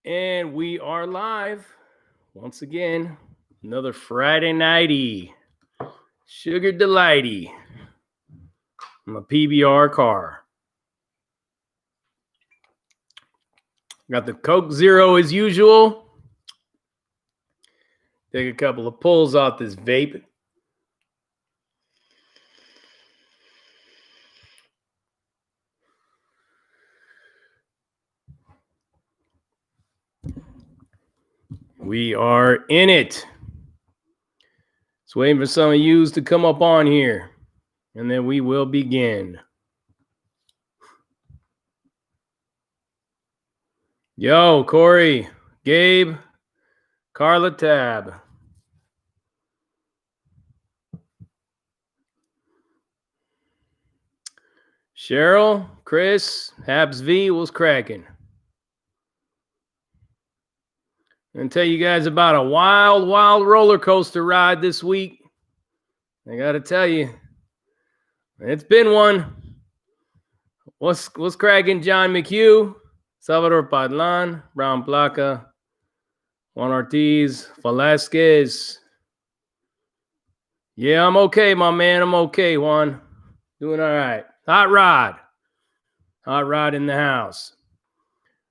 And we are live once again. Another Friday nighty. Sugar delighty. My PBR car. Got the Coke Zero as usual. Take a couple of pulls off this vape. We are in it. Just waiting for some of yous to come up on here. And then we will begin. Yo, Corey, Gabe, Carla Tab. Cheryl, Chris, Habs V was cracking. I'm going to tell you guys about a wild, wild roller coaster ride this week. I got to tell you, it's been one. What's cracking? John McHugh, Salvador Padlan, Brown Placa, Juan Ortiz, Velasquez. Yeah, I'm okay, my man. I'm okay, Juan. Doing all right. Hot Rod in the house.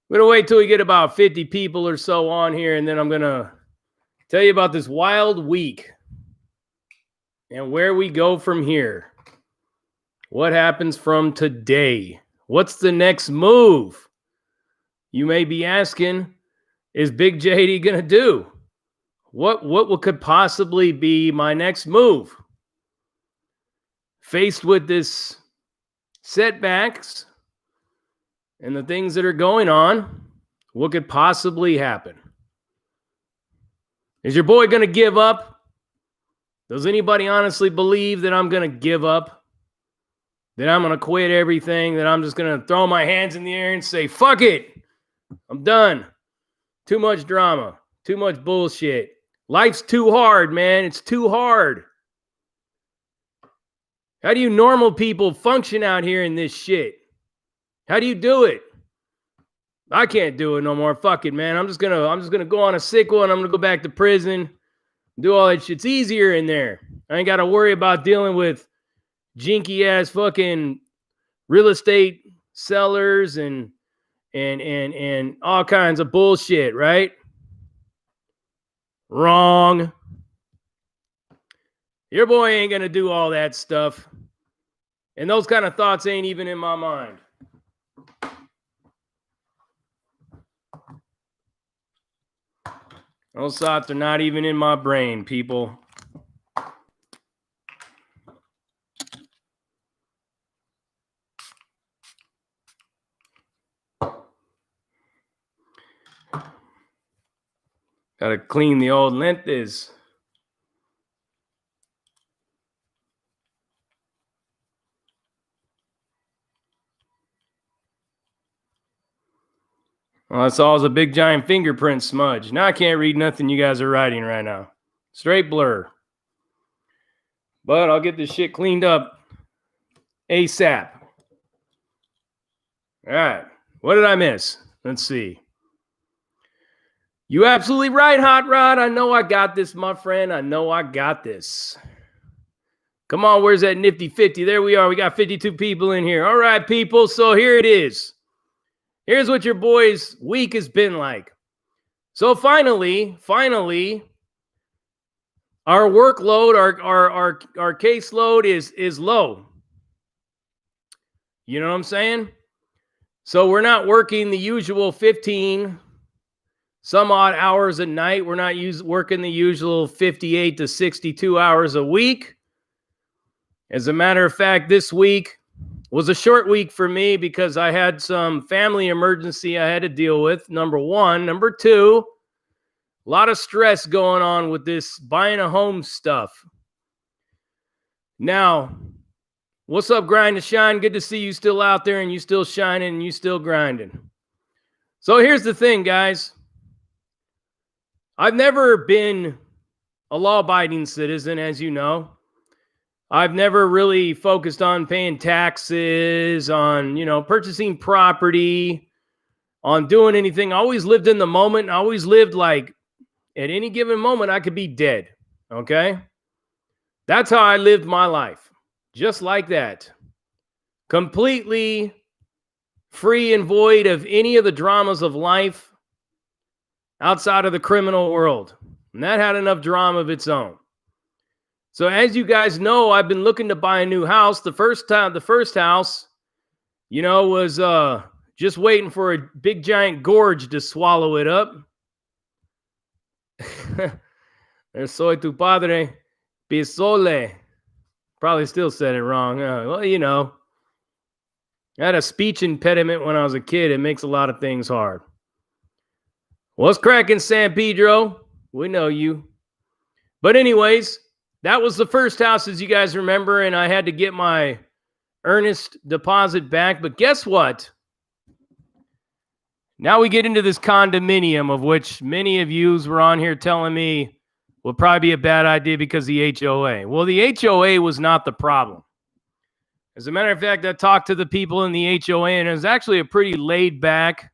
We're going to wait till we get about 50 people or so on here, and then I'm going to tell you about this wild week and where we go from here. What happens from today? What's the next move? You may be asking, is Big JD going to do? What could possibly be my next move? Faced with this setbacks and the things that are going on, what could possibly happen? Is your boy going to give up? Does anybody honestly believe that I'm going to give up? That I'm going to quit everything? That I'm just going to throw my hands in the air and say, fuck it. I'm done. Too much drama. Too much bullshit. Life's too hard, man. It's too hard. How do you normal people function out here in this shit? How do you do it? I can't do it no more. Fuck it, man. I'm just gonna go on a sick one. I'm gonna go back to prison. Do all that shit. It's easier in there. I ain't gotta worry about dealing with jinky ass fucking real estate sellers and all kinds of bullshit, right? Wrong. Your boy ain't gonna do all that stuff. And those kind of thoughts ain't even in my mind. Those thoughts are not even in my brain, people. Gotta clean the old lentes. Well, that's all a big giant fingerprint smudge. Now I can't read nothing you guys are writing right now. Straight blur. But I'll get this shit cleaned up ASAP. All right. What did I miss? Let's see. You absolutely right, Hot Rod. I know I got this, my friend. I know I got this. Come on, where's that nifty 50? There we are. We got 52 people in here. All right, people. So here it is. Here's what your boy's week has been like. So finally, our workload, our caseload is low. You know what I'm saying? So we're not working the usual 15 some odd hours a night. We're not working the usual 58 to 62 hours a week. As a matter of fact, this week was a short week for me because I had some family emergency I had to deal with, number one. Number two, a lot of stress going on with this buying a home stuff. Now, what's up, Grind to Shine? Good to see you still out there and you still shining and you still grinding. So here's the thing, guys. I've never been a law-abiding citizen, as you know. I've never really focused on paying taxes, on, purchasing property, on doing anything. I always lived in the moment. I always lived like at any given moment, I could be dead. Okay. That's how I lived my life. Just like that. Completely free and void of any of the dramas of life outside of the criminal world. And that had enough drama of its own. So as you guys know, I've been looking to buy a new house. The first house, was just waiting for a big giant gorge to swallow it up. Soy tu padre, pisole. Probably still said it wrong. I had a speech impediment when I was a kid. It makes a lot of things hard. What's cracking, San Pedro? We know you. But anyways, that was the first house, as you guys remember, and I had to get my earnest deposit back. But guess what? Now we get into this condominium, of which many of you were on here telling me would probably be a bad idea because of the HOA. Well, the HOA was not the problem. As a matter of fact, I talked to the people in the HOA, and it was actually a pretty laid-back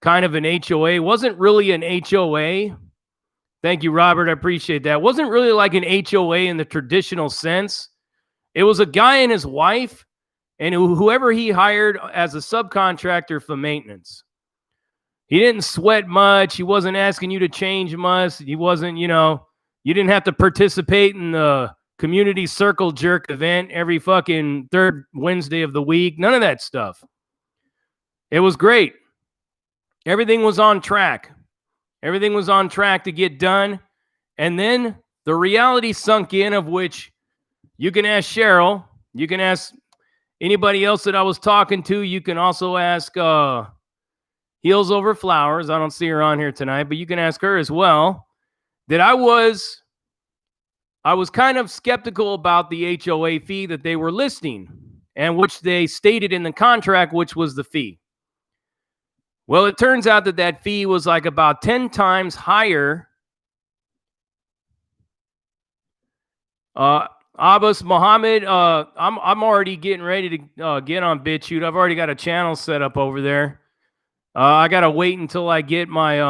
kind of an HOA. It wasn't really an HOA. Thank you, Robert. I appreciate that. It wasn't really like an HOA in the traditional sense. It was a guy and his wife and whoever he hired as a subcontractor for maintenance. He didn't sweat much. He wasn't asking you to change much. He wasn't, you didn't have to participate in the community circle jerk event every fucking third Wednesday of the week. None of that stuff. It was great. Everything was on track. Everything was on track to get done. And then the reality sunk in, of which you can ask Cheryl. You can ask anybody else that I was talking to. You can also ask Heels Over Flowers. I don't see her on here tonight, but you can ask her as well. That I was kind of skeptical about the HOA fee that they were listing, and which they stated in the contract, which was the fee. Well, it turns out that fee was like about 10 times higher. Abbas Mohammed, I'm already getting ready to get on BitChute. I've already got a channel set up over there. I got to wait until I get my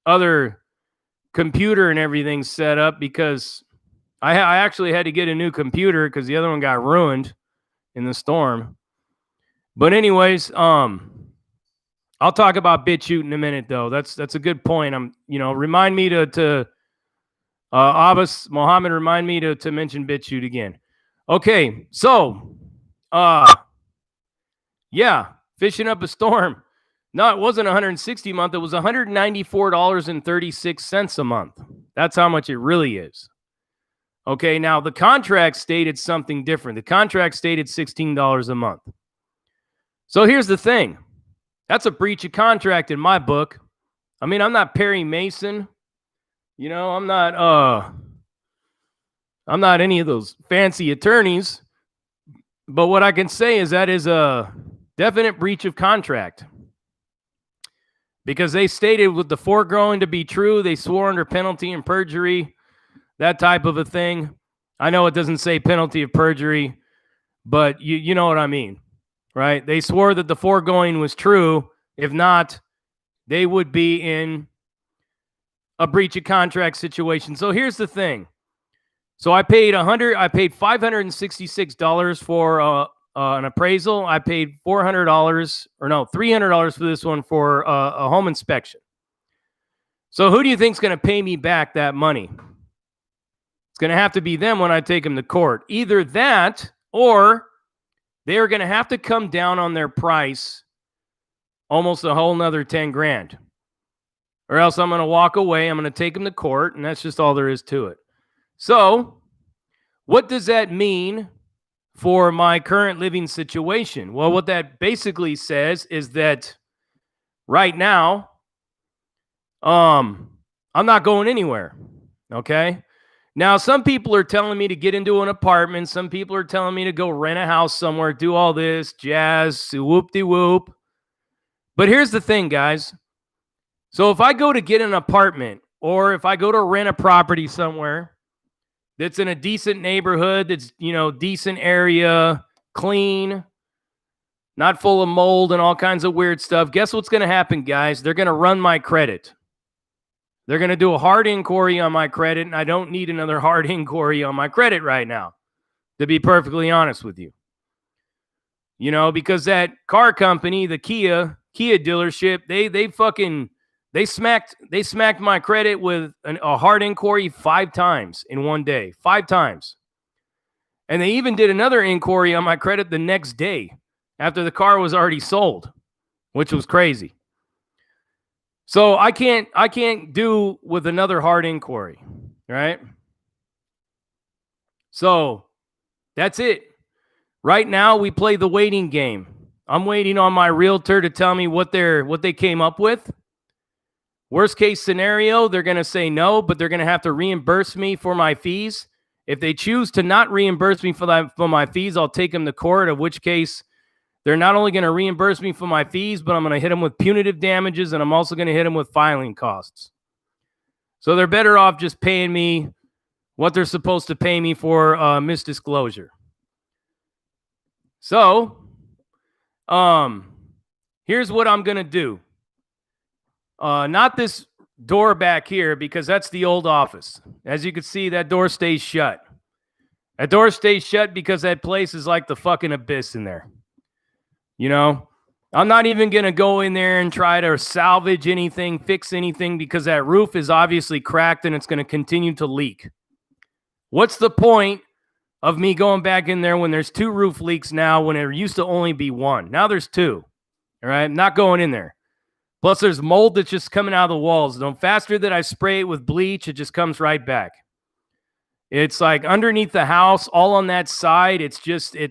other computer and everything set up, because I actually had to get a new computer because the other one got ruined in the storm. But anyways, I'll talk about BitChute in a minute, though. That's a good point. Remind me to Abbas Mohammed, remind me to mention BitChute again. Okay, so fishing up a storm. No, it wasn't $160 a month. It was $194.36 a month. That's how much it really is. Okay, now the contract stated something different. The contract stated $16 a month. So here's the thing. That's a breach of contract in my book. I mean, I'm not Perry Mason. I'm not any of those fancy attorneys. But what I can say is that is a definite breach of contract. Because they stated with the foregoing to be true, they swore under penalty and perjury, that type of a thing. I know it doesn't say penalty of perjury, but you know what I mean, right? They swore that the foregoing was true. If not, they would be in a breach of contract situation. So here's the thing. So I paid $566 for an appraisal. I paid $300 for this one for a home inspection. So who do you think is going to pay me back that money? It's going to have to be them when I take them to court. Either that, or they're going to have to come down on their price almost a whole nother 10 grand. Or else I'm going to walk away. I'm going to take them to court, and that's just all there is to it. So what does that mean for my current living situation? Well, what that basically says is that right now, I'm not going anywhere. Okay. Now, some people are telling me to get into an apartment. Some people are telling me to go rent a house somewhere, do all this jazz, whoop-de-whoop. But here's the thing, guys. So if I go to get an apartment, or if I go to rent a property somewhere that's in a decent neighborhood, that's, decent area, clean, not full of mold and all kinds of weird stuff. Guess what's going to happen, guys? They're going to run my credit. They're going to do a hard inquiry on my credit, and I don't need another hard inquiry on my credit right now, to be perfectly honest with you. You know, because that car company, the Kia dealership, they smacked my credit with a hard inquiry 5 times in one day. 5 times. And they even did another inquiry on my credit the next day after the car was already sold, which was crazy. So I can't do with another hard inquiry, right? So that's it. Right now we play the waiting game. I'm waiting on my realtor to tell me what they came up with. Worst case scenario, they're going to say no, but they're going to have to reimburse me for my fees. If they choose to not reimburse me for my fees, I'll take them to court, in which case they're not only going to reimburse me for my fees, but I'm going to hit them with punitive damages, and I'm also going to hit them with filing costs. So they're better off just paying me what they're supposed to pay me for misdisclosure. So, here's what I'm going to do. Not this door back here, because that's the old office. As you can see, that door stays shut. That door stays shut because that place is like the fucking abyss in there. You know, I'm not even going to go in there and try to salvage anything, fix anything, because that roof is obviously cracked and it's going to continue to leak. What's the point of me going back in there when there's 2 roof leaks now, when there used to only be 1? Now there's 2. All right, I'm not going in there. Plus, there's mold that's just coming out of the walls. The faster that I spray it with bleach, it just comes right back. It's like underneath the house, all on that side, it's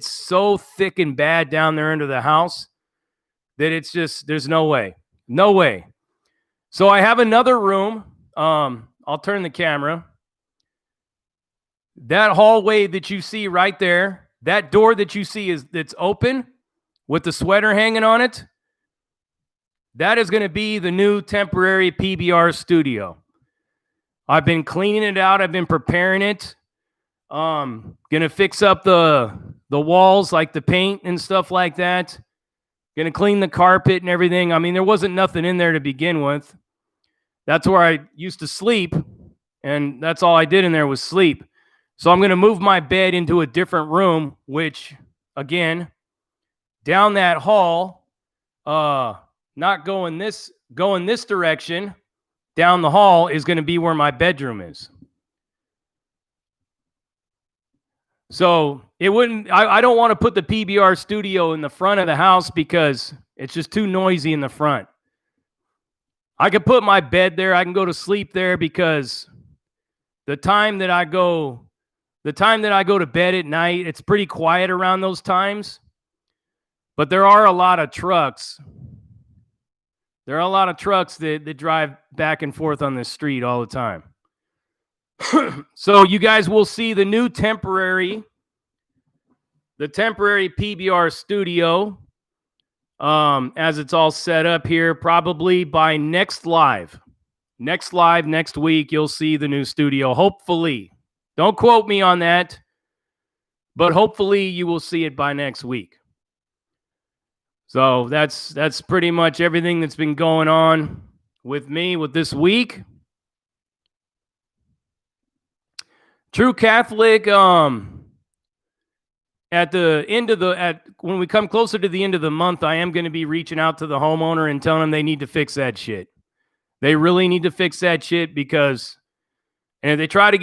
so thick and bad down there under the house that it's just, there's no way. No way. So I have another room. I'll turn the camera. That hallway that you see right there, that door that you see that's open with the sweater hanging on it, that is going to be the new temporary PBR studio. I've been cleaning it out. I've been preparing it. Going to fix up the walls, like the paint and stuff like that. Going to clean the carpet and everything. I mean, there wasn't nothing in there to begin with. That's where I used to sleep, and that's all I did in there was sleep. So I'm going to move my bed into a different room, which, again, down that hall, not going this direction, down the hall is going to be where my bedroom is. So it wouldn't, I don't want to put the PBR studio in the front of the house because it's just too noisy in the front. I could put my bed there. I can go to sleep there because the time that I go to bed at night, it's pretty quiet around those times. But there are a lot of trucks. There are a lot of trucks that drive back and forth on this street all the time. So you guys will see the new temporary PBR studio as it's all set up here, probably by next live. Next week, you'll see the new studio, hopefully. Don't quote me on that, but hopefully you will see it by next week. So that's pretty much everything that's been going on with me with this week. True Catholic, when we come closer to the end of the month, I am going to be reaching out to the homeowner and telling them they need to fix that shit. They really need to fix that shit because, and if they try to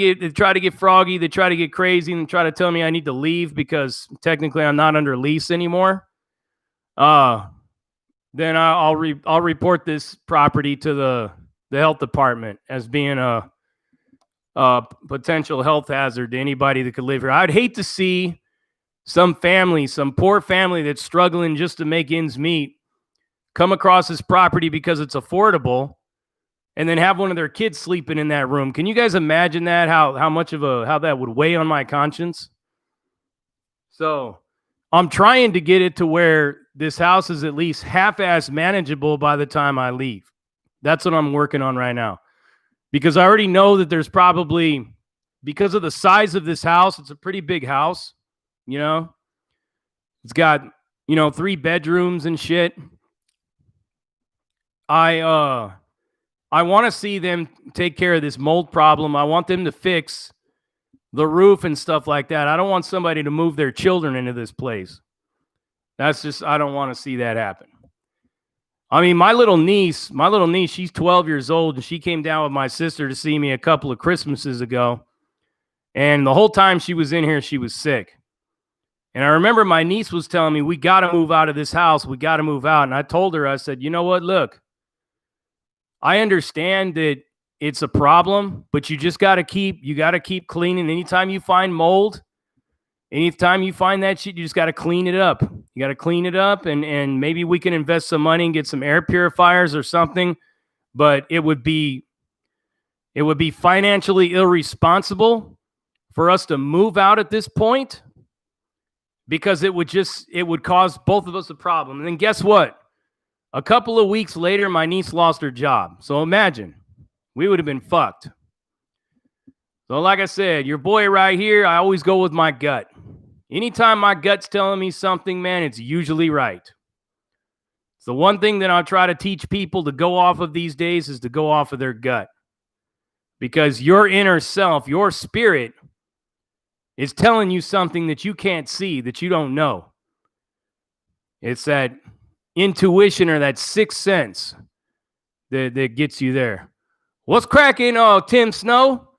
get froggy, they try to get crazy and try to tell me I need to leave because technically I'm not under lease anymore. Then I'll report this property to the health department as being a potential health hazard to anybody that could live here. I'd hate to see some poor family that's struggling just to make ends meet, come across this property because it's affordable, and then have one of their kids sleeping in that room. Can you guys imagine that? How that would weigh on my conscience? So I'm trying to get it to where this house is at least half-ass manageable by the time I leave. That's what I'm working on right now. Because I already know that there's probably, because of the size of this house, it's a pretty big house, you know. It's got 3 bedrooms and shit. I want to see them take care of this mold problem. I want them to fix the roof and stuff like that. I don't want somebody to move their children into this place. That's just, I don't want to see that happen. I mean, my little niece, she's 12 years old, and she came down with my sister to see me a couple of Christmases ago. And the whole time she was in here, she was sick. And I remember my niece was telling me, we got to move out of this house. We got to move out. And I told her, I said, you know what? Look, I understand that it's a problem, but you just got to keep cleaning. Anytime you find mold, anytime you find that shit, you just got to clean it up. You got to clean it up, and maybe we can invest some money and get some air purifiers or something. But it would be financially irresponsible for us to move out at this point, because it would cause both of us a problem. And then guess what? A couple of weeks later, my niece lost her job. So imagine, we would have been fucked. So like I said, your boy right here, I always go with my gut. Anytime my gut's telling me something, man, it's usually right. It's the one thing that I try to teach people to go off of these days, is to go off of their gut. Because your inner self, your spirit, is telling you something that you can't see, that you don't know. It's that intuition or that sixth sense that gets you there. What's cracking, Tim Snow?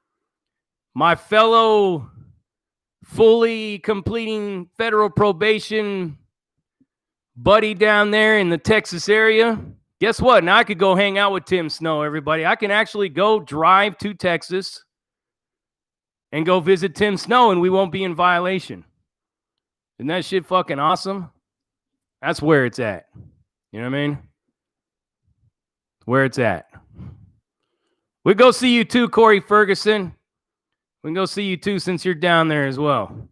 My fellow fully completing federal probation buddy down there in the Texas area. Guess what? Now I could go hang out with Tim Snow, everybody. I can actually go drive to Texas and go visit Tim Snow, and we won't be in violation. Isn't that shit fucking awesome? That's where it's at. You know what I mean? Where it's at. We go see you too, Corey Ferguson. We can go see you too, since you're down there as well.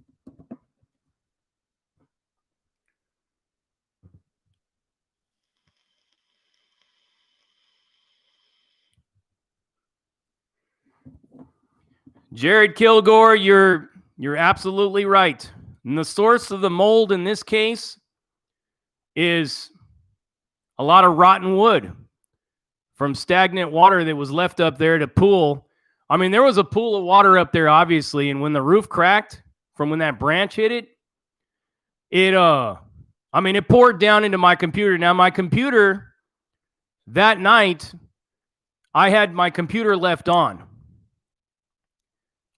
Jared Kilgore, you're absolutely right. And the source of the mold in this case is a lot of rotten wood from stagnant water that was left up there to pool. I mean, there was a pool of water up there, obviously, and when the roof cracked from when that branch hit it, it poured down into my computer. Now, my computer, that night, I had my computer left on.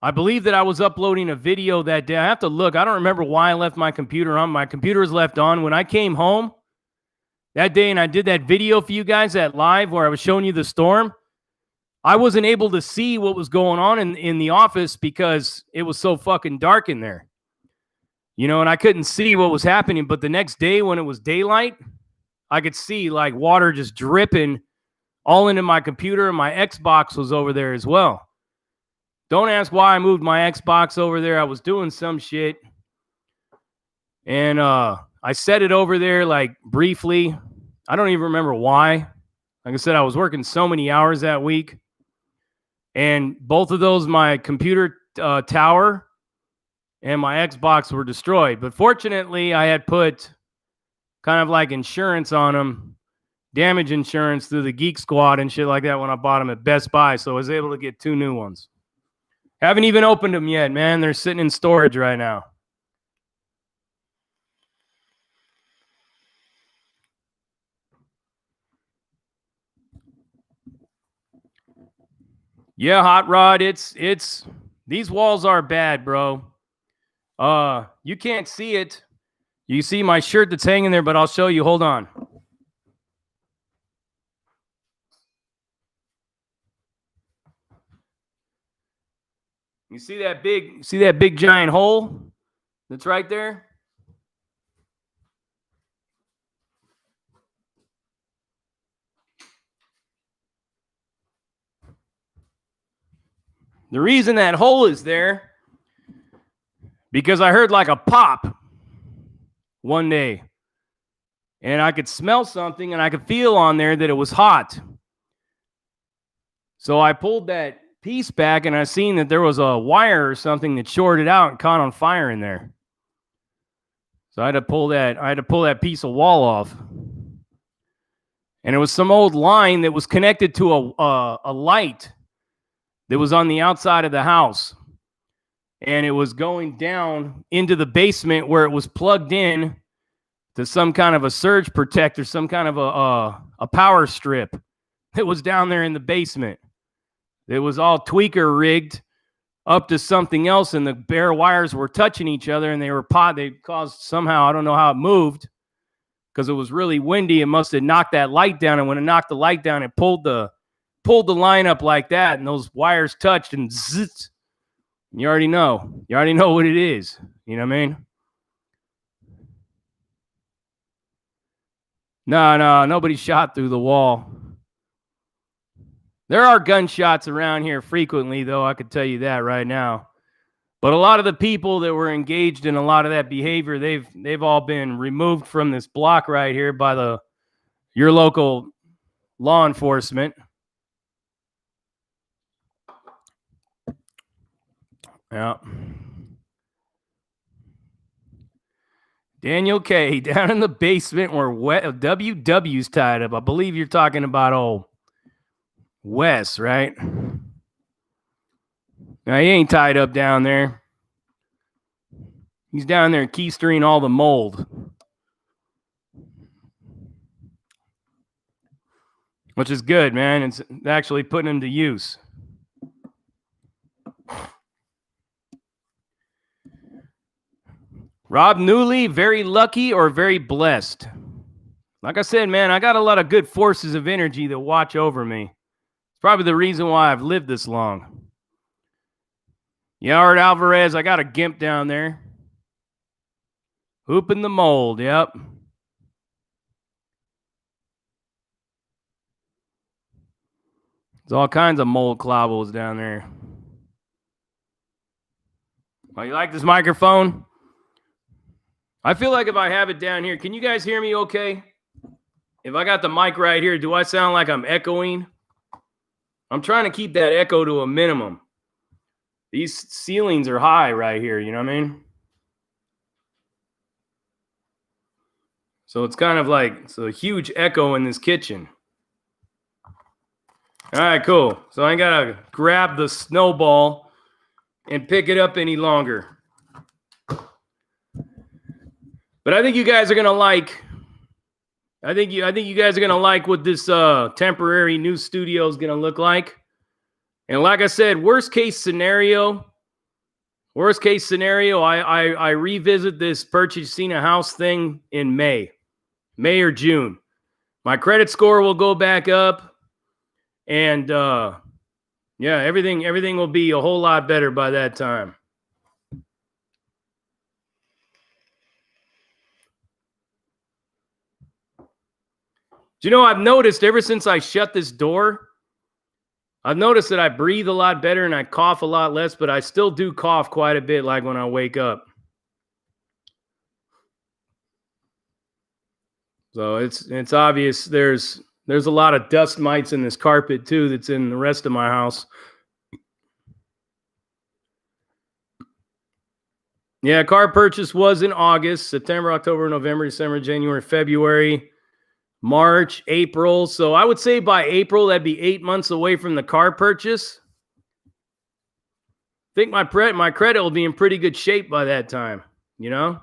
I believe that I was uploading a video that day. I have to look. I don't remember why I left my computer on. My computer was left on. When I came home that day and I did that video for you guys at live where I was showing you the storm, I wasn't able to see what was going on in the office because it was so fucking dark in there. And I couldn't see what was happening. But the next day when it was daylight, I could see like water just dripping all into my computer, and my Xbox was over there as well. Don't ask why I moved my Xbox over there. I was doing some shit. And I set it over there like briefly. I don't even remember why. Like I said, I was working so many hours that week. And both of those, my computer tower and my Xbox, were destroyed. But fortunately, I had put kind of like insurance on them, damage insurance through the Geek Squad and shit like that when I bought them at Best Buy. So I was able to get 2 new ones. Haven't even opened them yet, man. They're sitting in storage right now. Yeah, Hot Rod, it's these walls are bad, bro. You can't see it. You see my shirt that's hanging there, but I'll show you. Hold on. You see that big giant hole that's right there? The reason that hole is there, because I heard like a pop one day, and I could smell something, and I could feel on there that it was hot. So I pulled that piece back, and I seen that there was a wire or something that shorted out and caught on fire in there. So I had to pull that piece of wall off. And it was some old line that was connected to a light that was on the outside of the house. And it was going down into the basement where it was plugged in to some kind of a surge protector, some kind of a power strip that was down there in the basement. It was all tweaker rigged up to something else, and the bare wires were touching each other, and they caused somehow, I don't know how it moved, because it was really windy. It must have knocked that light down, and when it knocked the light down, it pulled the line up like that, and those wires touched, and zzz, you already know what it is. You know what I mean? No, nobody shot through the wall. There are gunshots around here frequently, though, I could tell you that right now. But a lot of the people that were engaged in a lot of that behavior, they've all been removed from this block right here by your local law enforcement. Yeah. Daniel K. down in the basement where WW's tied up. I believe you're talking about old Wes, right? Now, he ain't tied up down there. He's down there keystering all the mold, which is good, man. It's actually putting him to use. Rob Newley, very lucky or very blessed? Like I said, man, I got a lot of good forces of energy that watch over me. It's probably the reason why I've lived this long. Yard Alvarez, I got a gimp down there. Hooping the mold, yep. There's all kinds of mold clobbles down there. Oh, you like this microphone? I feel like if I have it down here, can you guys hear me okay? If I got the mic right here, do I sound like I'm echoing? I'm trying to keep that echo to a minimum. These ceilings are high right here, you know what I mean? So it's kind of like, it's a huge echo in this kitchen. All right, cool. So I ain't got to grab the snowball and pick it up any longer. But I think you guys are going to like, I think you guys are going to like what this temporary new studio is going to look like. And like I said, worst case scenario, I revisit this purchasing a house thing in May or June. My credit score will go back up, and everything will be a whole lot better by that time. Do you know, I've noticed ever since I shut this door, I've noticed that I breathe a lot better and I cough a lot less, but I still do cough quite a bit, like when I wake up. So it's obvious there's a lot of dust mites in this carpet too that's in the rest of my house. Yeah, car purchase was in August, September, October, November, December, January, February, March, April. So I would say by April, that'd be 8 months away from the car purchase. I think my credit will be in pretty good shape by that time, you know?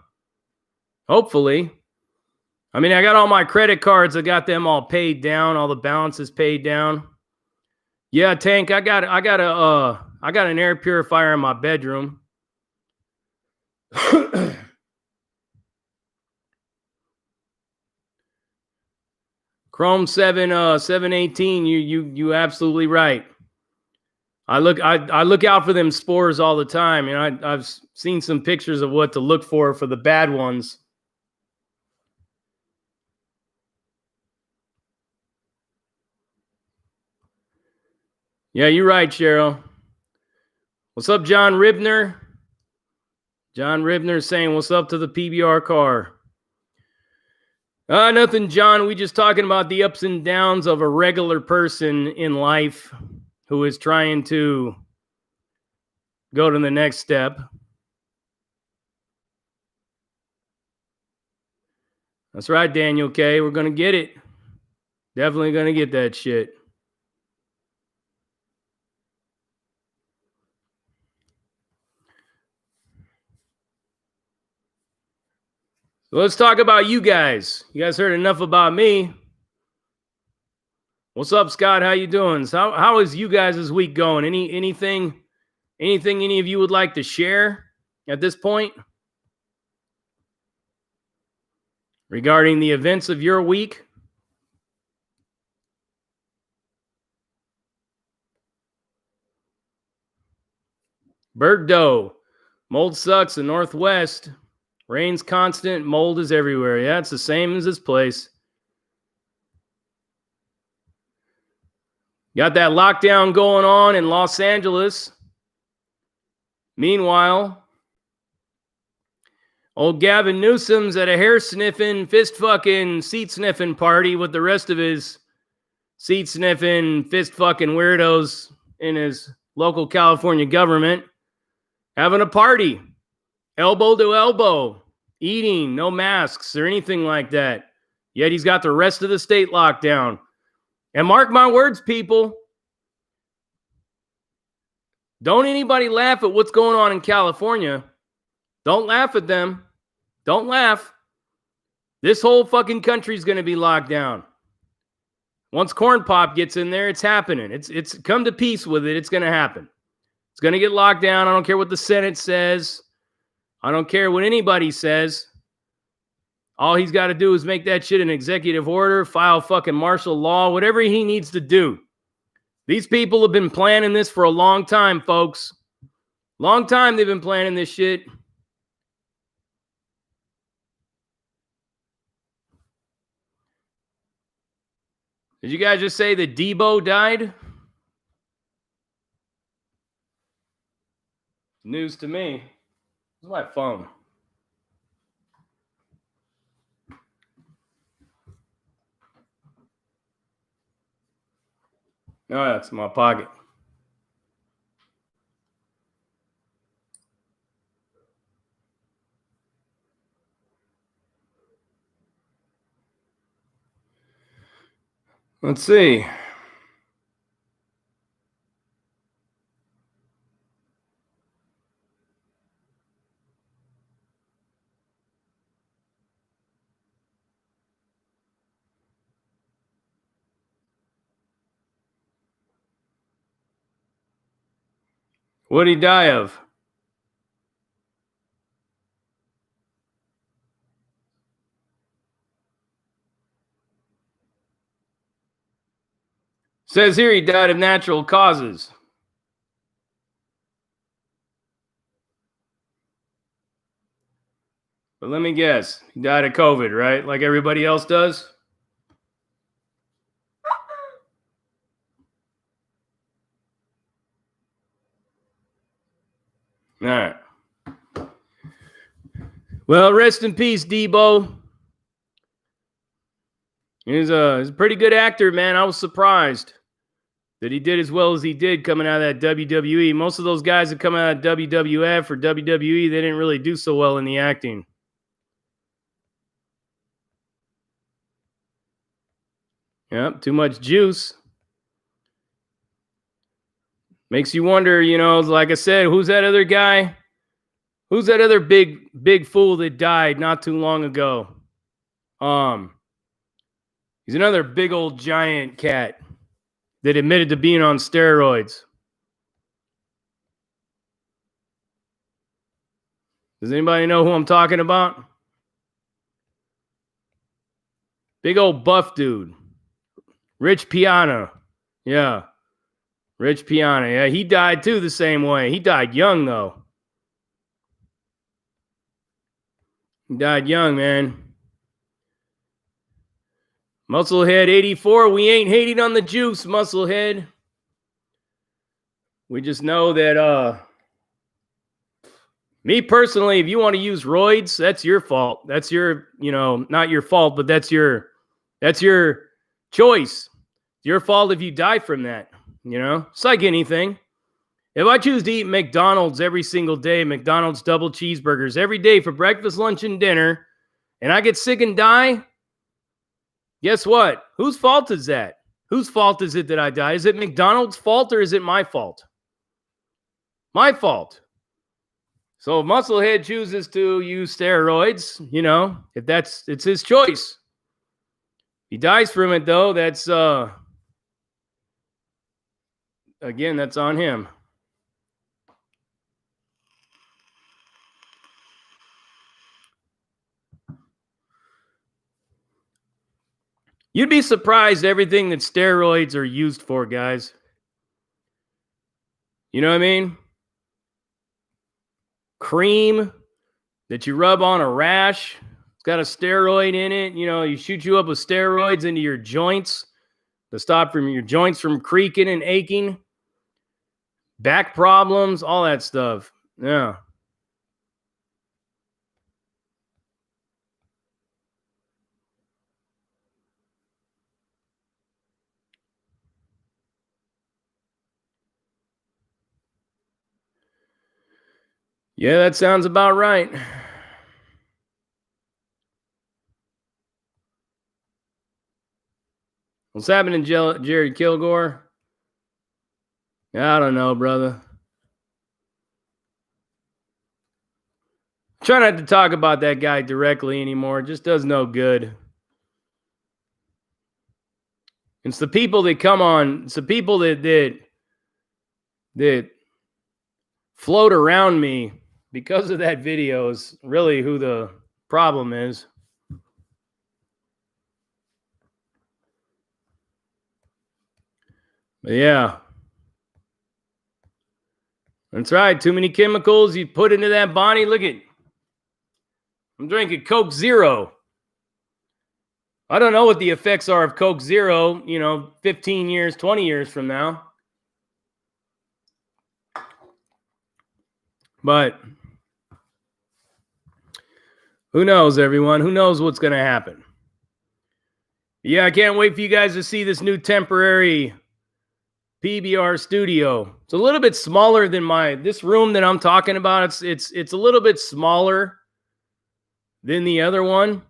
Hopefully. I mean, I got all my credit cards. I got them all paid down, all the balances paid down. Yeah, Tank, I got an air purifier in my bedroom. Chrome 718, you absolutely right. I look out for them spores all the time. You know, I've seen some pictures of what to look for the bad ones. Yeah, you're right, Cheryl. What's up, John Ribner? John Ribner saying, what's up to the PBR car? Nothing, John. We just talking about the ups and downs of a regular person in life who is trying to go to the next step. That's right, Daniel K. We're going to get it. Definitely going to get that shit. So let's talk about you guys. You guys heard enough about me. What's up, Scott? How you doing? So how is you guys' week going? Anything any of you would like to share at this point regarding the events of your week? Bergdo. Mold sucks in Northwest. Rain's constant. Mold is everywhere. Yeah, it's the same as this place. Got that lockdown going on in Los Angeles. Meanwhile, old Gavin Newsom's at a hair-sniffing, fist-fucking, seat-sniffing party with the rest of his seat-sniffing, fist-fucking weirdos in his local California government. Having a party. Elbow to elbow. Eating. No masks or anything like that. Yet he's got the rest of the state locked down. And mark my words, people. Don't anybody laugh at what's going on in California. Don't laugh at them. Don't laugh. This whole fucking country's going to be locked down. Once Corn Pop gets in there, it's happening. It's come to peace with it. It's going to happen. It's going to get locked down. I don't care what the Senate says. I don't care what anybody says. All he's got to do is make that shit an executive order, file fucking martial law, whatever he needs to do. These people have been planning this for a long time, folks. Long time they've been planning this shit. Did you guys just say that Debo died? News to me. Where's my phone? Oh, that's in my pocket. Let's see. What did he die of? Says here he died of natural causes. But let me guess. He died of COVID, right? Like everybody else does? All right. Well, rest in peace, Debo. He's a pretty good actor, man. I was surprised that he did as well as he did coming out of that WWE. Most of those guys that come out of WWF or WWE, they didn't really do so well in the acting. Yep, too much juice. Makes you wonder, you know, like I said, who's that other guy? Who's that other big fool that died not too long ago? He's another big old giant cat that admitted to being on steroids. Does anybody know who I'm talking about? Big old buff dude. Rich Piana. Yeah. Rich Piana. Yeah, he died too the same way. He died young, though. He died young, man. Musclehead 84. We ain't hating on the juice, Musclehead. We just know that, me personally, if you want to use roids, that's your fault. That's your, you know, not your fault, but that's your choice. It's your fault if you die from that. You know, it's like anything. If I choose to eat McDonald's every single day, McDonald's double cheeseburgers every day for breakfast, lunch, and dinner, and I get sick and die, guess what? Whose fault is that? Whose fault is it that I die? Is it McDonald's fault or is it my fault? My fault. So if Musclehead chooses to use steroids, it's his choice. He dies from it, though. That's again, that's on him. You'd be surprised everything that steroids are used for, guys. You know what I mean? Cream that you rub on a rash. It's got a steroid in it. You shoot you up with steroids into your joints to stop your joints from creaking and aching. Back problems, all that stuff. Yeah. Yeah, that sounds about right. What's happening, Jared Kilgore? I don't know, brother. Try not to talk about that guy directly anymore. It just does no good. It's the people that come on. It's the people that float around me because of that video is really who the problem is. But yeah. That's right. Too many chemicals you put into that body. Look at, I'm drinking Coke Zero. I don't know what the effects are of Coke Zero, 15 years, 20 years from now. But who knows, everyone? Who knows what's going to happen? Yeah, I can't wait for you guys to see this new temporary PBR studio. It's a little bit smaller than this room that I'm talking about. It's a little bit smaller than the other one,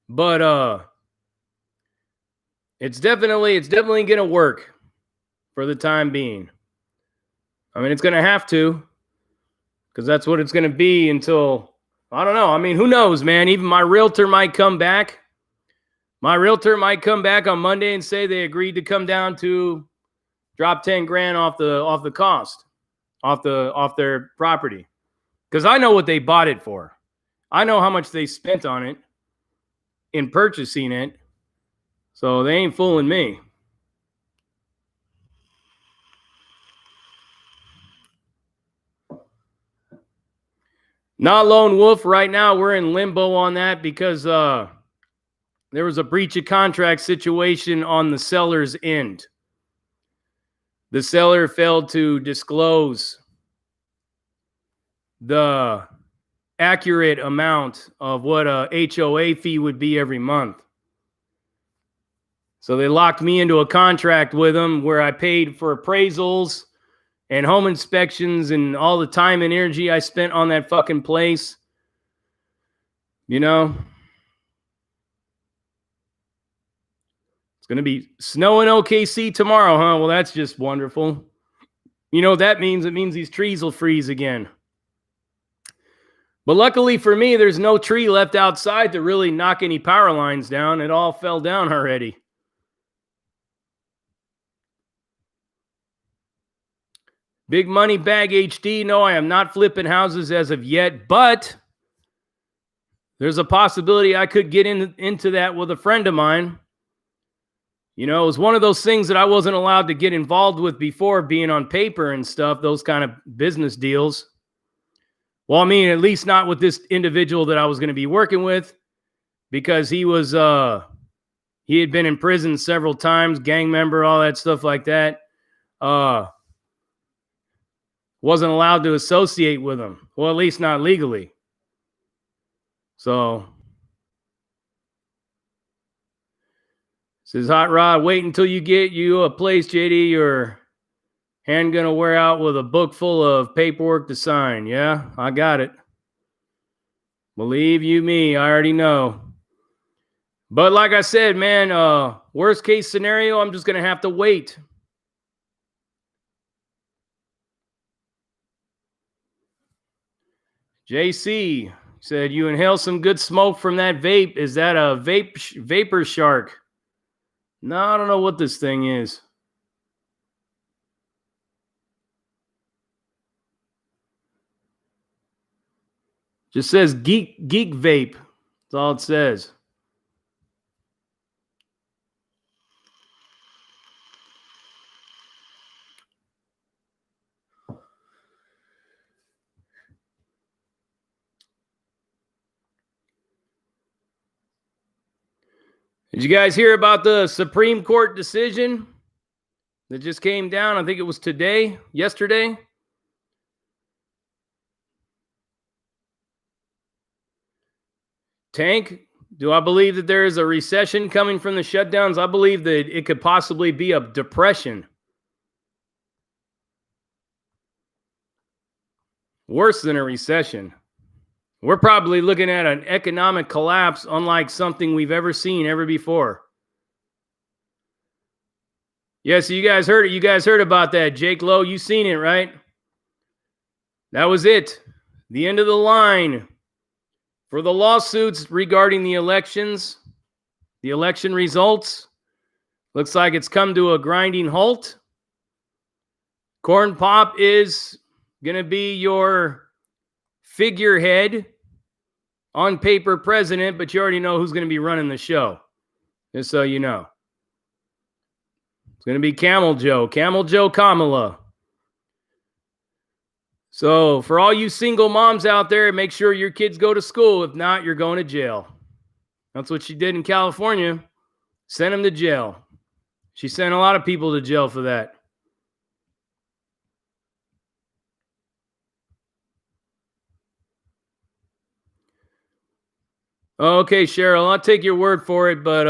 but it's definitely going to work for the time being. I mean, it's going to have to, because that's what it's going to be until, I don't know. I mean, who knows, man? Even my realtor might come back. My realtor might come back on Monday and say they agreed to come down to drop 10 grand off the cost, off their property. Because I know what they bought it for. I know how much they spent on it in purchasing it. So they ain't fooling me. Not Lone Wolf. Right now, we're in limbo on that because there was a breach of contract situation on the seller's end. The seller failed to disclose the accurate amount of what a HOA fee would be every month. So they locked me into a contract with them where I paid for appraisals and home inspections and all the time and energy I spent on that fucking place. It's going to be snow in OKC tomorrow, huh? Well, that's just wonderful. You know what that means? It means these trees will freeze again. But luckily for me, there's no tree left outside to really knock any power lines down. It all fell down already. Big Money Bag HD. No, I am not flipping houses as of yet, but there's a possibility I could get into that with a friend of mine. It was one of those things that I wasn't allowed to get involved with before, being on paper and stuff, those kind of business deals. Well, I mean, at least not with this individual that I was going to be working with, because he had been in prison several times, gang member, all that stuff like that. Wasn't allowed to associate with him. Well, at least not legally. So, says Hot Rod, wait until you get you a place, JD. Your hand gonna wear out with a book full of paperwork to sign. Yeah, I got it. Believe you me, I already know. But like I said, man, worst case scenario, I'm just going to have to wait. JC said, you inhale some good smoke from that vape. Is that a vapor shark? No, I don't know what this thing is. Just says geek vape. That's all it says. Did you guys hear about the Supreme Court decision that just came down? I think it was yesterday. Tank, do I believe that there is a recession coming from the shutdowns? I believe that it could possibly be a depression. Worse than a recession. We're probably looking at an economic collapse unlike something we've ever seen ever before. Yeah, so you guys heard it. You guys heard about that. Jake Lowe, you seen it, right? That was it. The end of the line for the lawsuits regarding the elections, the election results. Looks like it's come to a grinding halt. Corn Pop is going to be your figurehead on paper president, but you already know who's going to be running the show. Just so you know. It's going to be Camel Joe Kamala. So for all you single moms out there, make sure your kids go to school. If not, you're going to jail. That's what she did in California. Sent them to jail. She sent a lot of people to jail for that. Okay, Cheryl, I'll take your word for it, but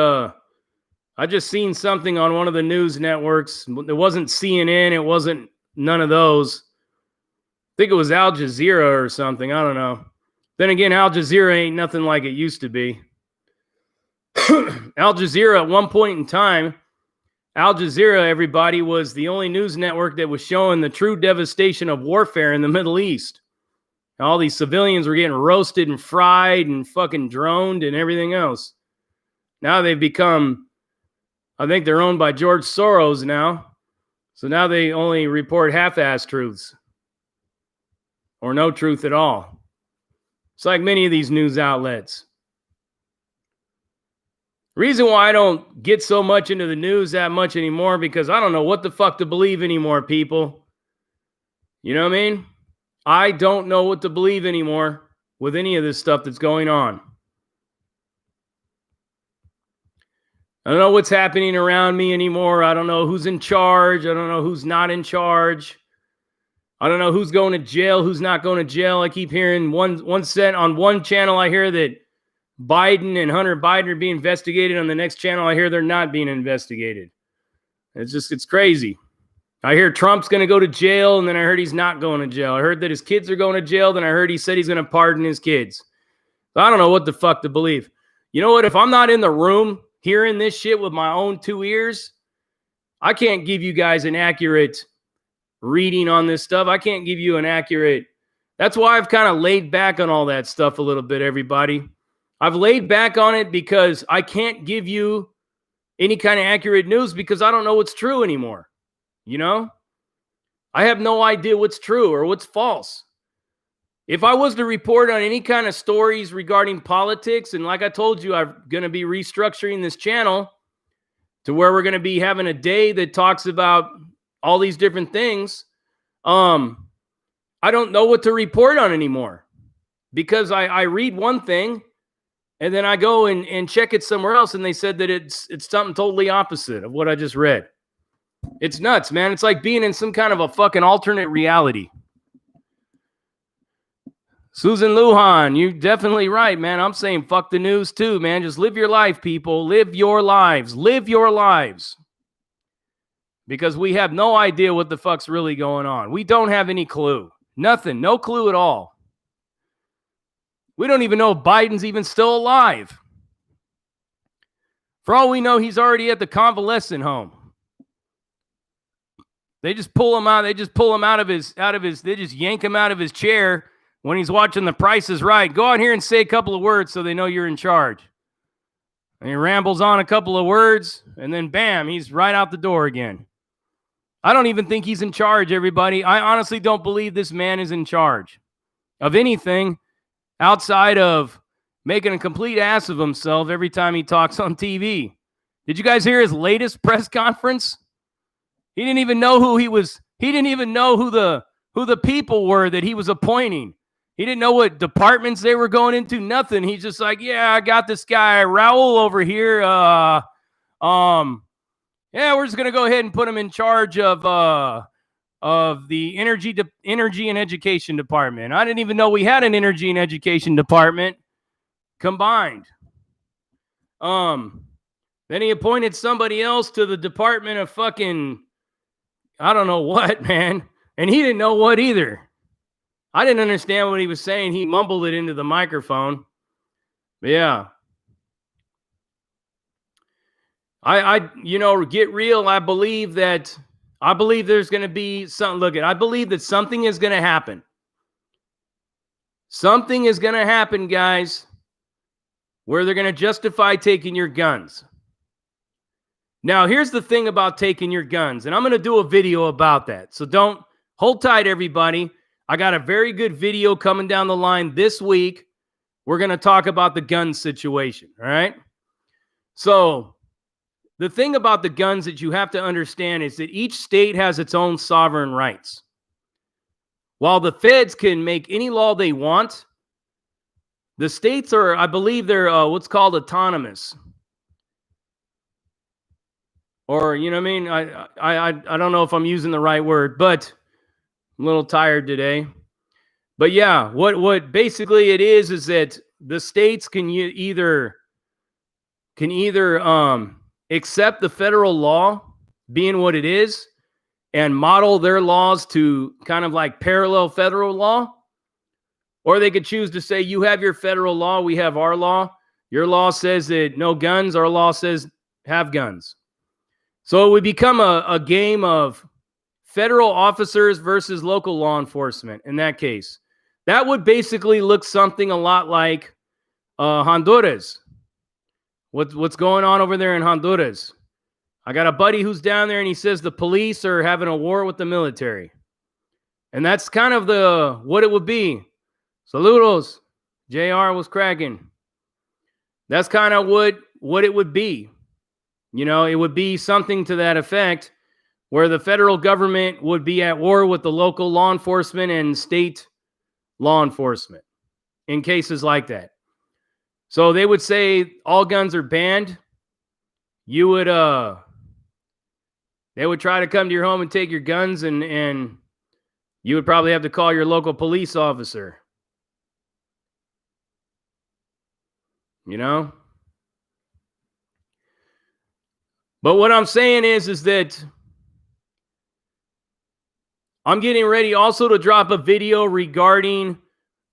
I just seen something on one of the news networks. It wasn't CNN. It wasn't none of those. I think it was Al Jazeera or something. I don't know. Then again, Al Jazeera ain't nothing like it used to be. Al Jazeera, at one point in time, Al Jazeera, everybody, was the only news network that was showing the true devastation of warfare in the Middle East. All these civilians were getting roasted and fried and fucking droned and everything else. Now they've become, I think they're owned by George Soros now. So now they only report half-ass truths. Or no truth at all. It's like many of these news outlets. Reason why I don't get so much into the news that much anymore, because I don't know what the fuck to believe anymore, people. You know what I mean? I don't know what to believe anymore with any of this stuff that's going on. I don't know what's happening around me anymore. I don't know who's in charge. I don't know who's not in charge. I don't know who's going to jail, who's not going to jail. I keep hearing one set on one channel. I hear that Biden and Hunter Biden are being investigated. On the next channel, I hear they're not being investigated. It's crazy. I hear Trump's going to go to jail, and then I heard he's not going to jail. I heard that his kids are going to jail, then I heard he said he's going to pardon his kids. So I don't know what the fuck to believe. You know what? If I'm not in the room hearing this shit with my own two ears, I can't give you guys an accurate reading on this stuff. I can't give you an accurate. That's why I've kind of laid back on all that stuff a little bit, everybody. I've laid back on it because I can't give you any kind of accurate news because I don't know what's true anymore. You know? I have no idea what's true or what's false. If I was to report on any kind of stories regarding politics, and like I told you, I'm going to be restructuring this channel to where we're going to be having a day that talks about all these different things. I don't know what to report on anymore because I read one thing and then I go and check it somewhere else, and they said that it's something totally opposite of what I just read. It's nuts, man. It's like being in some kind of a fucking alternate reality. Susan Lujan, you're definitely right, man. I'm saying fuck the news too, man. Just live your life, people. Live your lives. Live your lives. Because we have no idea what the fuck's really going on. We don't have any clue. Nothing. No clue at all. We don't even know if Biden's even still alive. For all we know, he's already at the convalescent home. They just pull him out. They just yank him out of his chair when he's watching The Price is Right. Go out here and say a couple of words so they know you're in charge. And he rambles on a couple of words, and then bam, he's right out the door again. I don't even think he's in charge, everybody. I honestly don't believe this man is in charge of anything outside of making a complete ass of himself every time he talks on TV. Did you guys hear his latest press conference? He didn't even know who he was. He didn't even know who the people were that he was appointing. He didn't know what departments they were going into, nothing. He's just like, yeah, I got this guy, Raul, over here. Yeah, we're just going to go ahead and put him in charge of the energy and education department. I didn't even know we had an energy and education department combined. Then he appointed somebody else to the department of fucking, I don't know what, man. And he didn't know what either. I didn't understand what he was saying. He mumbled it into the microphone. But yeah. I get real. I believe there's going to be something. I believe that something is going to happen. Something is going to happen, guys, where they're going to justify taking your guns. Now, here's the thing about taking your guns, and I'm going to do a video about that. So don't hold tight, everybody. I got a very good video coming down the line this week. We're going to talk about the gun situation, all right? So the thing about the guns that you have to understand is that each state has its own sovereign rights. While the feds can make any law they want, the states are, I believe they're what's called autonomous. Or, you know what I mean? I don't know if I'm using the right word, but I'm a little tired today. But yeah, what basically it is that the states can either accept the federal law being what it is and model their laws to kind of like parallel federal law, or they could choose to say, you have your federal law, we have our law. Your law says that no guns, our law says have guns. So it would become a game of federal officers versus local law enforcement in that case. That would basically look something a lot like Honduras. What's going on over there in Honduras? I got a buddy who's down there and he says the police are having a war with the military. And that's kind of what it would be. Saludos. JR was cracking. That's kind of what it would be. You know, it would be something to that effect where the federal government would be at war with the local law enforcement and state law enforcement in cases like that. So they would say all guns are banned. They would try to come to your home and take your guns, and you would probably have to call your local police officer. You know? But what I'm saying is that I'm getting ready also to drop a video regarding,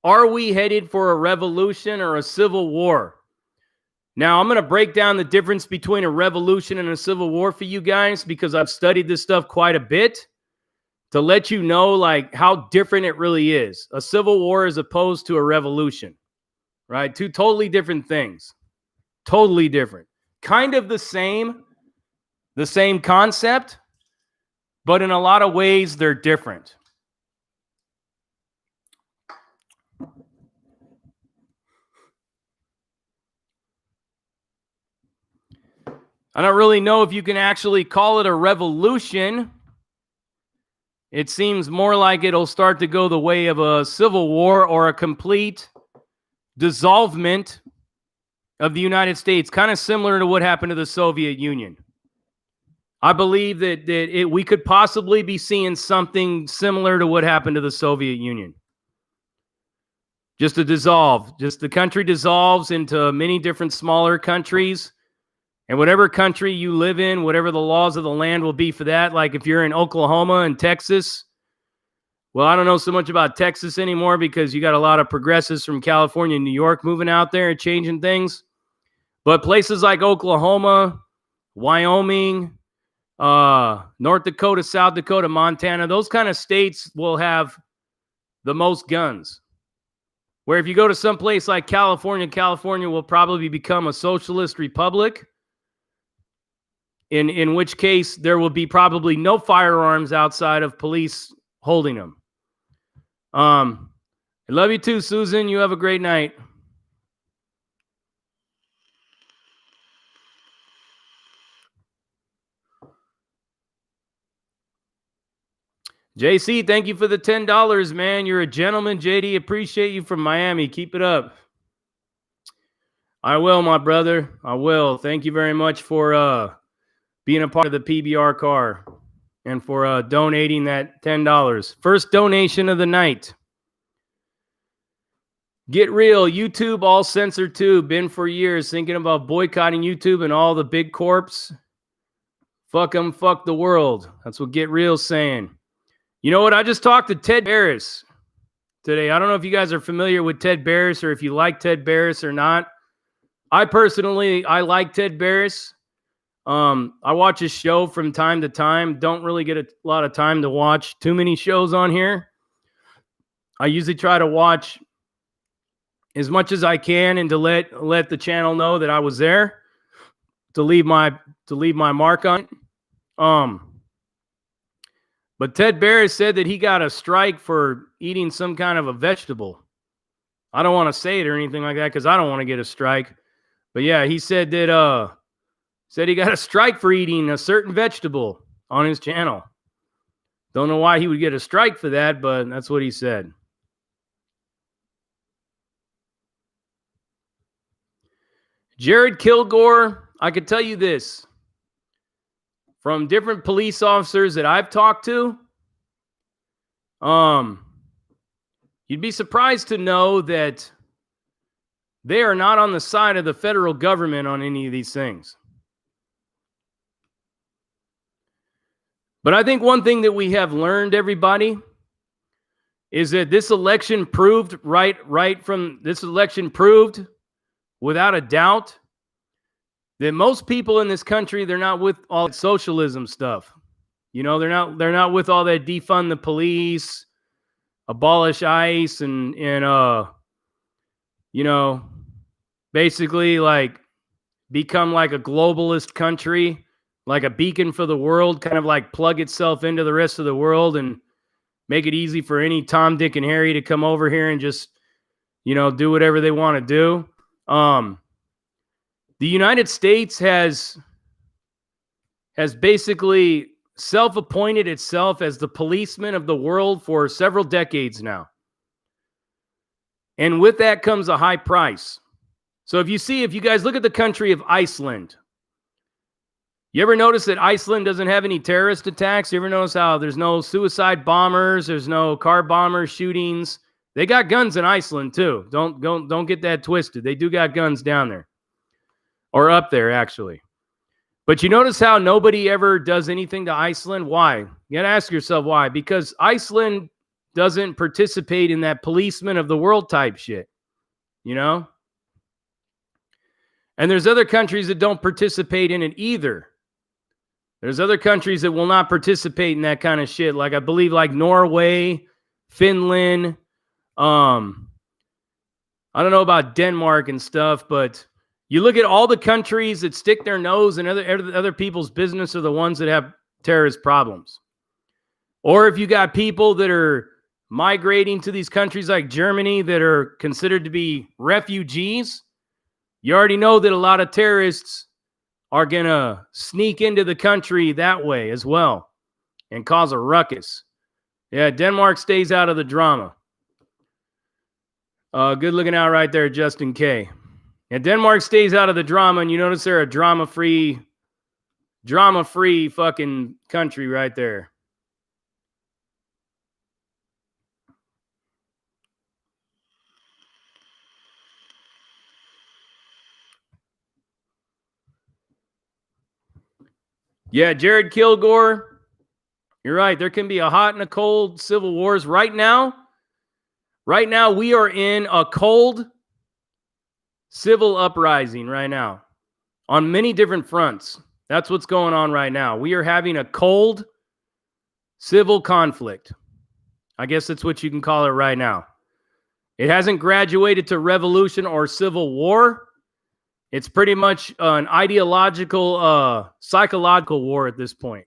are we headed for a revolution or a civil war? Now, I'm going to break down the difference between a revolution and a civil war for you guys because I've studied this stuff quite a bit to let you know like how different it really is. A civil war as opposed to a revolution, right? Two totally different things. Totally different. Kind of the same concept, but in a lot of ways, they're different. I don't really know if you can actually call it a revolution. It seems more like it'll start to go the way of a civil war or a complete dissolvement of the United States, kind of similar to what happened to the Soviet Union. I believe that we could possibly be seeing something similar to what happened to the Soviet Union. Just a dissolve. Just the country dissolves into many different smaller countries. And whatever country you live in, whatever the laws of the land will be for that, like if you're in Oklahoma and Texas, well, I don't know so much about Texas anymore because you got a lot of progressives from California and New York moving out there and changing things. But places like Oklahoma, Wyoming, North Dakota, South Dakota, Montana, those kind of states will have the most guns. Where if you go to some place like California, California will probably become a socialist republic, in which case there will be probably no firearms outside of police holding them. I love you too, Susan. You have a great night. JC, thank you for the $10, man. You're a gentleman. JD, appreciate you from Miami. Keep it up. I will, my brother. I will. Thank you very much for being a part of the PBR car and for donating that $10. First donation of the night. Get real. YouTube all censored too. Been for years thinking about boycotting YouTube and all the big corps. Fuck them, fuck the world. That's what Get Real's saying. You know what? I just talked to Ted Barris today. I don't know if you guys are familiar with Ted Barris or if you like Ted Barris or not. I like Ted Barris. I watch his show from time to time. Don't really get a lot of time to watch too many shows on here. I usually try to watch as much as I can and to let the channel know that I was there, to leave my mark on it. But Ted Barris said that he got a strike for eating some kind of a vegetable. I don't want to say it or anything like that because I don't want to get a strike. But yeah, he said that he got a strike for eating a certain vegetable on his channel. Don't know why he would get a strike for that, but that's what he said. Jared Kilgore, I could tell you this. From different police officers that I've talked to, you'd be surprised to know that they are not on the side of the federal government on any of these things. But I think one thing that we have learned, everybody, is that this election proved without a doubt that most people in this country, they're not with all that socialism stuff. You know, they're not with all that defund the police, abolish ICE, and you know, basically like become like a globalist country, like a beacon for the world, kind of like plug itself into the rest of the world and make it easy for any Tom, Dick, and Harry to come over here and just, you know, do whatever they want to do. The United States has basically self-appointed itself as the policeman of the world for several decades now. And with that comes a high price. So if you guys look at the country of Iceland, you ever notice that Iceland doesn't have any terrorist attacks? You ever notice how there's no suicide bombers, there's no car bomber shootings? They got guns in Iceland too. Don't get that twisted. They do got guns down there. Or up there, actually. But you notice how nobody ever does anything to Iceland? Why? You got to ask yourself why. Because Iceland doesn't participate in that policeman of the world type shit. You know? And there's other countries that don't participate in it either. There's other countries that will not participate in that kind of shit. Like I believe like Norway, Finland. I don't know about Denmark and stuff, but you look at all the countries that stick their nose in other people's business are the ones that have terrorist problems. Or if you got people that are migrating to these countries like Germany that are considered to be refugees, you already know that a lot of terrorists are going to sneak into the country that way as well and cause a ruckus. Yeah, Denmark stays out of the drama. Good looking out right there, Justin K. And Denmark stays out of the drama, and you notice they're a drama-free fucking country right there. Yeah, Jared Kilgore, you're right. There can be a hot and a cold civil wars. Right now, we are in a cold civil uprising right now. on many different fronts. That's what's going on right now. We are having a cold civil conflict. I guess that's what you can call it right now. It hasn't graduated to revolution or civil war. It's pretty much an ideological, psychological war at this point.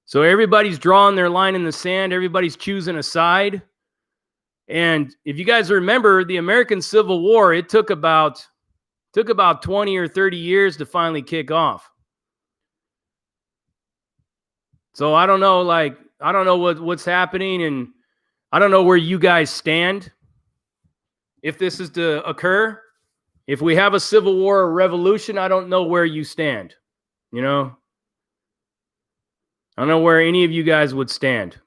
So everybody's drawing their line in the sand. Everybody's choosing a side. And if you guys remember, the American Civil War, it took about 20 or 30 years to finally kick off. So I don't know, I don't know what's happening, and I don't know where you guys stand if this is to occur. If we have a civil war or revolution, I don't know where you stand. You know? I don't know where any of you guys would stand.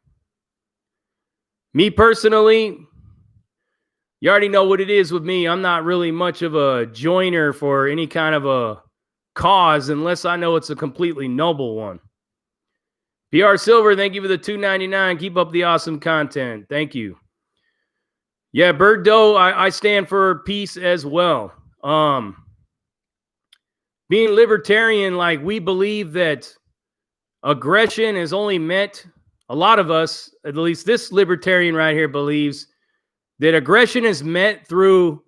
Me personally, you already know what it is with me. I'm not really much of a joiner for any kind of a cause unless I know it's a completely noble one. PR Silver, thank you for the $2.99. Keep up the awesome content. Thank you. Yeah, Bird Doe, I stand for peace as well. Being libertarian, like, we believe that aggression is only meant, a lot of us, at least this libertarian right here, believes that aggression is met through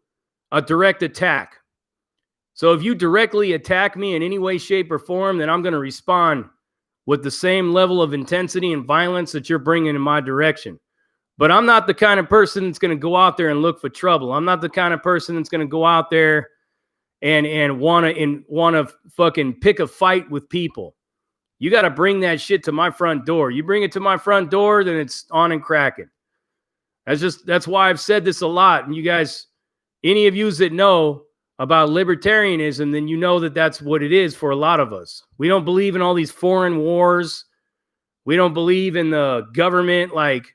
a direct attack. So if you directly attack me in any way, shape, or form, then I'm going to respond with the same level of intensity and violence that you're bringing in my direction. But I'm not the kind of person that's going to go out there and look for trouble. I'm not the kind of person that's going to go out there and want to fucking pick a fight with people. You got to bring that shit to my front door. You bring it to my front door, then it's on and cracking. That's why I've said this a lot. And you guys, any of you that know about libertarianism, then you know that that's what it is for a lot of us. We don't believe in all these foreign wars. We don't believe in the government, like,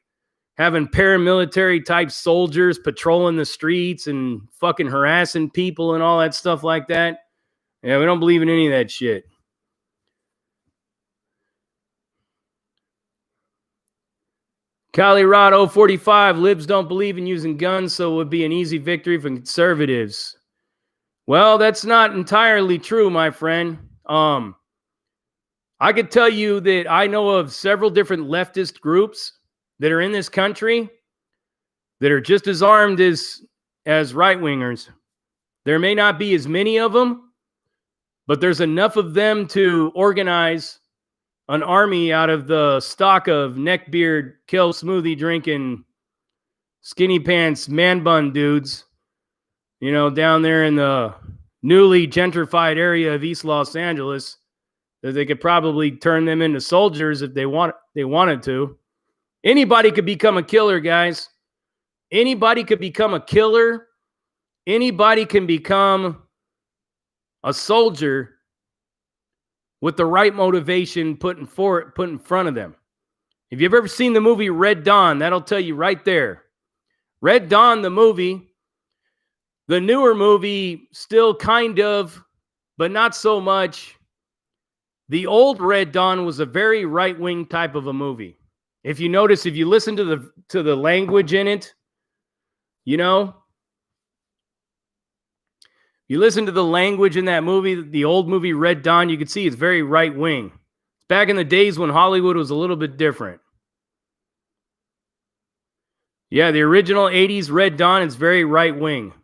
having paramilitary type soldiers patrolling the streets and fucking harassing people and all that stuff like that. Yeah, we don't believe in any of that shit. Cali Rod 045, libs don't believe in using guns, so it would be an easy victory for conservatives. Well, that's not entirely true, my friend. I could tell you that I know of several different leftist groups that are in this country that are just as armed as right-wingers. There may not be as many of them, but there's enough of them to organize an army out of the stock of neckbeard, kill smoothie drinking, skinny pants, man bun dudes, you know, down there in the newly gentrified area of East Los Angeles, that they could probably turn them into soldiers if they wanted to. Anybody could become a killer, guys. Anybody could become a killer. Anybody can become a soldier with the right motivation put in front of them. If you've ever seen the movie Red Dawn, that'll tell you right there. Red Dawn, the movie, the newer movie, still kind of, but not so much. The old Red Dawn was a very right-wing type of a movie. If you notice, if you listen to the language in it, you know, you listen to the language in that movie, the old movie Red Dawn, you can see it's very right-wing. It's back in the days when Hollywood was a little bit different. Yeah, the original 80s Red Dawn is very right-wing.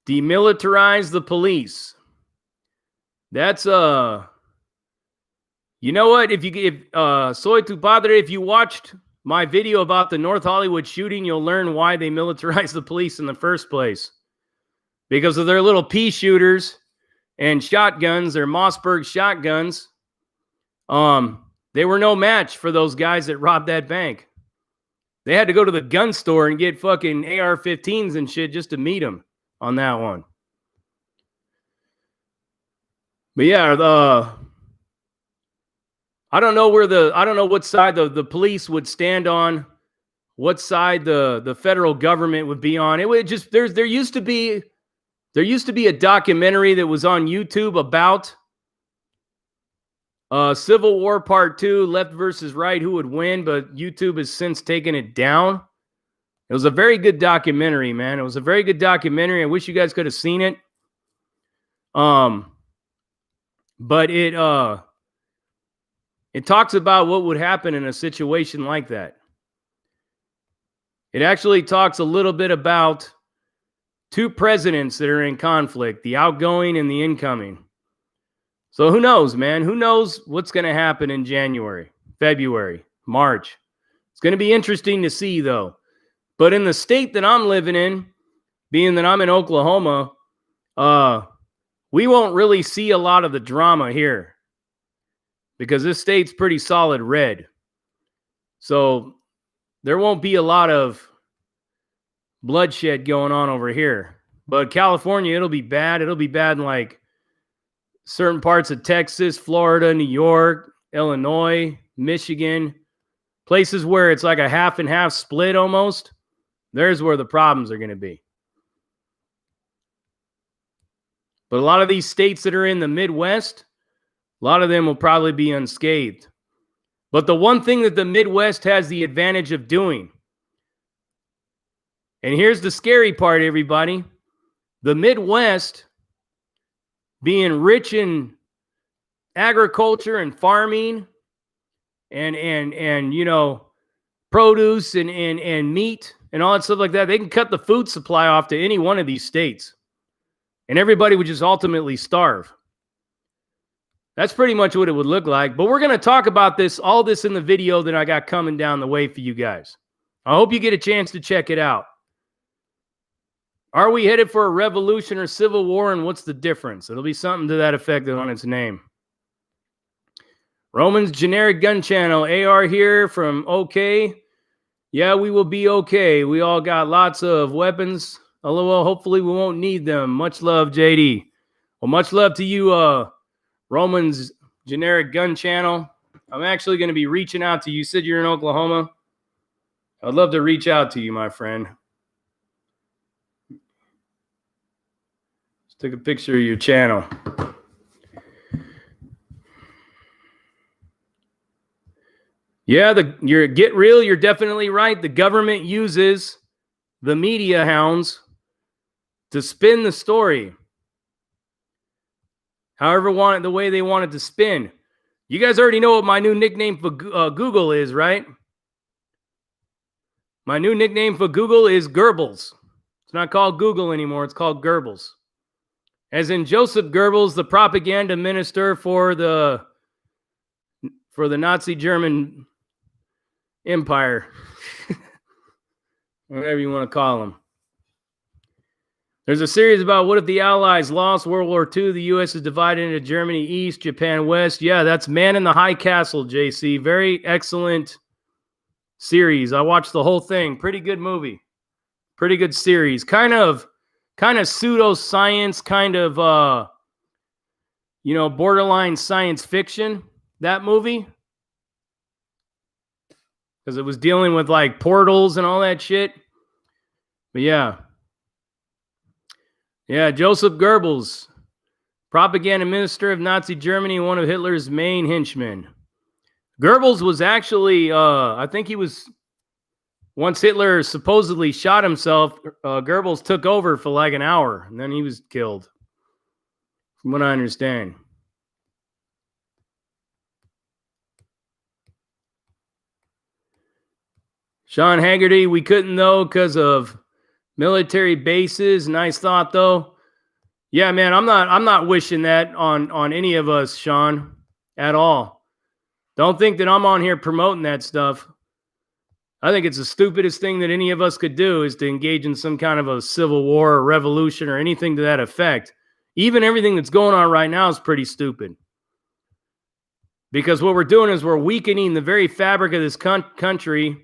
Demilitarize the police. That's you know what? Soy tu padre, if you watched my video about the North Hollywood shooting, you'll learn why they militarized the police in the first place. Because of their little pea shooters and shotguns, their Mossberg shotguns. They were no match for those guys that robbed that bank. They had to go to the gun store and get fucking AR-15s and shit just to meet them on that one. But yeah, I don't know what side the police would stand on, what side the federal government would be on. It would just there used to be a documentary that was on YouTube about Civil War Part 2, left versus right, who would win, but YouTube has since taken it down. It was a very good documentary, man. It was a very good documentary. I wish you guys could have seen it. But it talks about what would happen in a situation like that. It actually talks a little bit about two presidents that are in conflict, the outgoing and the incoming. So who knows, man? Who knows what's going to happen in January, February, March? It's going to be interesting to see, though. But in the state that I'm living in, being that I'm in Oklahoma, we won't really see a lot of the drama here because this state's pretty solid red. So there won't be a lot of bloodshed going on over here. But California, it'll be bad. It'll be bad in like certain parts of Texas, Florida, New York, Illinois, Michigan, places where it's like a half and half split almost. There's where the problems are going to be. But a lot of these states that are in the Midwest, a lot of them will probably be unscathed. But the one thing that the Midwest has the advantage of doing, and here's the scary part, everybody, the Midwest being rich in agriculture and farming and you know, produce and meat and all that stuff like that, they can cut the food supply off to any one of these states. And everybody would just ultimately starve. That's pretty much what it would look like. But we're going to talk about all this in the video that I got coming down the way for you guys. I hope you get a chance to check it out. Are we headed for a revolution or civil war, and what's the difference? It'll be something to that effect on its name. Roman's Generic Gun Channel. AR here from OK. Yeah, we will be okay. We all got lots of weapons. LOL, hopefully we won't need them. Much love, JD. Well, much love to you, Roman's Generic Gun Channel. I'm actually going to be reaching out to you. You said you're in Oklahoma. I'd love to reach out to you, my friend. Just take a picture of your channel. Yeah, get real. You're definitely right. The government uses the media hounds to spin the story however the way they want it to spin. You guys already know what my new nickname for Google is, right? My new nickname for Google is Goebbels. It's not called Google anymore. It's called Goebbels. As in Joseph Goebbels, the propaganda minister for the Nazi German Empire. Whatever you want to call him. There's a series about what if the Allies lost World War II, the U.S. is divided into Germany East, Japan West. Yeah, that's Man in the High Castle, JC. Very excellent series. I watched the whole thing. Pretty good movie. Pretty good series. Kind of pseudoscience, kind of, borderline science fiction, that movie. Because it was dealing with like portals and all that shit. But yeah. Yeah, Joseph Goebbels, propaganda minister of Nazi Germany, one of Hitler's main henchmen. Goebbels was actually, I think he was, once Hitler supposedly shot himself, Goebbels took over for like an hour, and then he was killed, from what I understand. Sean Haggerty, we couldn't though because of military bases. Nice thought though. Yeah, man, I'm not wishing that on any of us, Sean, at all. Don't think that I'm on here promoting that stuff. I think it's the stupidest thing that any of us could do is to engage in some kind of a civil war or revolution or anything to that effect. Even everything that's going on right now is pretty stupid. Because what we're doing is we're weakening the very fabric of this country.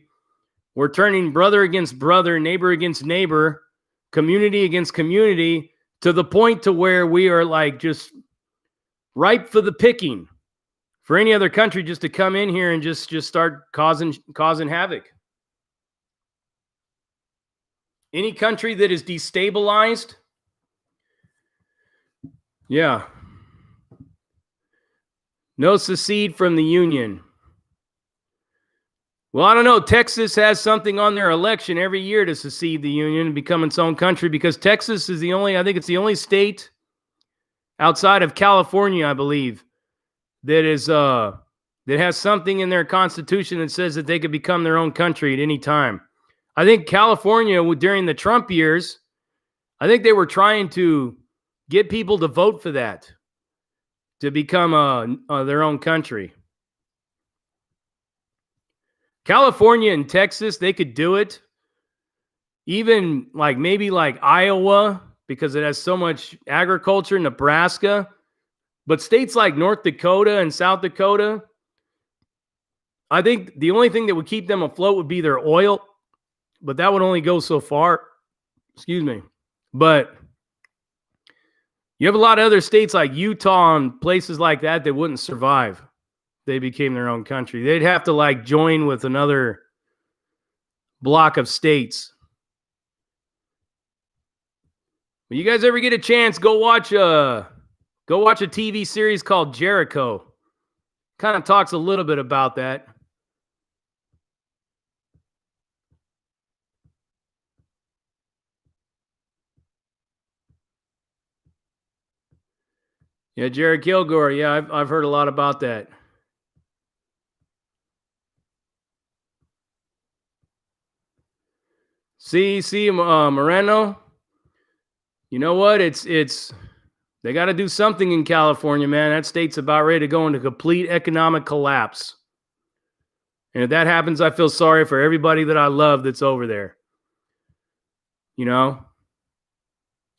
We're turning brother against brother, neighbor against neighbor, community against community, to the point to where we are like just ripe for the picking for any other country just to come in here and just start causing havoc. Any country that is destabilized, yeah. No secede from the Union. Well, I don't know. Texas has something on their election every year to secede the union and become its own country, because Texas is I think it's the only state outside of California, I believe, that has something in their constitution that says that they could become their own country at any time. I think California, during the Trump years, I think they were trying to get people to vote for that, to become their own country. California and Texas, they could do it. Even maybe Iowa, because it has so much agriculture, Nebraska. But states like North Dakota and South Dakota, I think the only thing that would keep them afloat would be their oil. But that would only go so far. Excuse me. But you have a lot of other states like Utah and places like that that wouldn't survive. They became their own country. They'd have to join with another block of states. When you guys ever get a chance, go watch a TV series called Jericho. Kind of talks a little bit about that. Yeah, Jared Kilgore. Yeah, I've heard a lot about that. See, Moreno. You know what? It's they got to do something in California, man. That state's about ready to go into complete economic collapse. And if that happens, I feel sorry for everybody that I love that's over there. You know,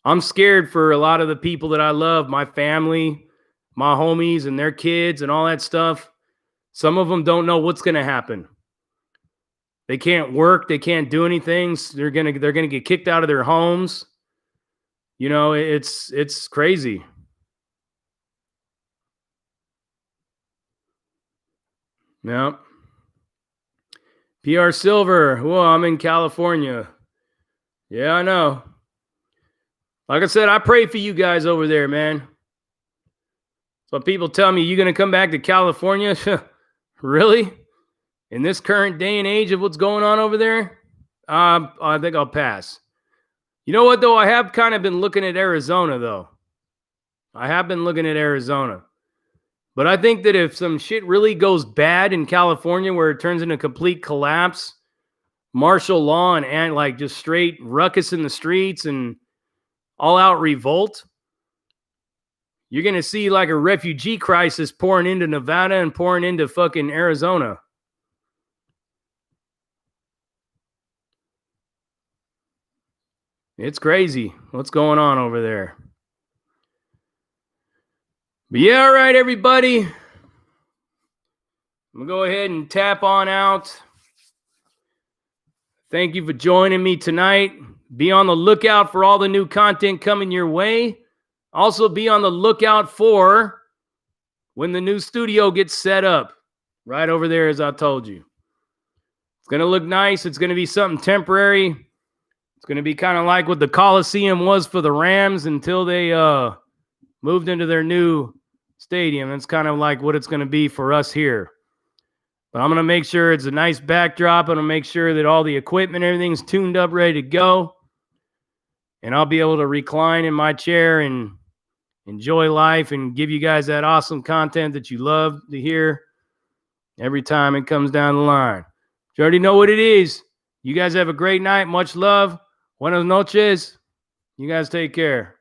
I'm scared for a lot of the people that I love, my family, my homies and their kids and all that stuff. Some of them don't know what's going to happen. They can't work. They can't do anything. They're going to get kicked out of their homes. You know, it's crazy. Yeah. PR Silver. Whoa, I'm in California. Yeah, I know. Like I said, I pray for you guys over there, man. So people tell me, you going to come back to California? Really? In this current day and age of what's going on over there? I think I'll pass. You know what, though? I have kind of been looking at Arizona, though. I have been looking at Arizona. But I think that if some shit really goes bad in California where it turns into complete collapse, martial law and just straight ruckus in the streets and all-out revolt, you're going to see a refugee crisis pouring into Nevada and pouring into fucking Arizona. It's crazy what's going on over there. But yeah, all right, everybody. I'm going to go ahead and tap on out. Thank you for joining me tonight. Be on the lookout for all the new content coming your way. Also, be on the lookout for when the new studio gets set up. Right over there, as I told you. It's going to look nice. It's going to be something temporary. It's going to be kind of like what the Coliseum was for the Rams until they moved into their new stadium. It's kind of like what it's going to be for us here. But I'm going to make sure it's a nice backdrop. I'm going to make sure that all the equipment, everything's tuned up, ready to go. And I'll be able to recline in my chair and enjoy life and give you guys that awesome content that you love to hear every time it comes down the line. You already know what it is. You guys have a great night. Much love. Buenas noches. You guys take care.